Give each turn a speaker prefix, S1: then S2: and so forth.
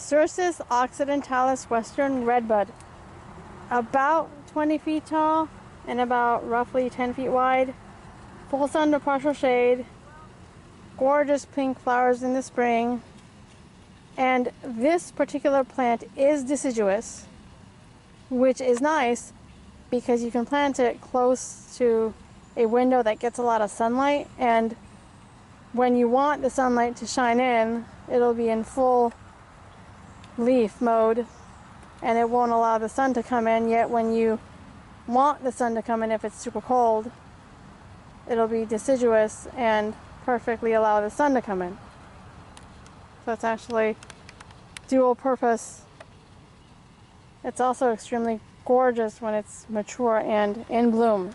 S1: Cercis Occidentalis Western Redbud. About 20 feet tall and about roughly 10 feet wide. Full sun to partial shade. Gorgeous pink flowers in the spring. And this particular plant is deciduous, which is nice because you can plant it close to a window that gets a lot of sunlight, and when you want the sunlight to shine in, it'll be in full leaf mode and it won't allow the sun to come in. Yet when you want the sun to come in, if it's super cold, it'll be deciduous and perfectly allow the sun to come in. So it's actually dual purpose. It's also extremely gorgeous when it's mature and in bloom.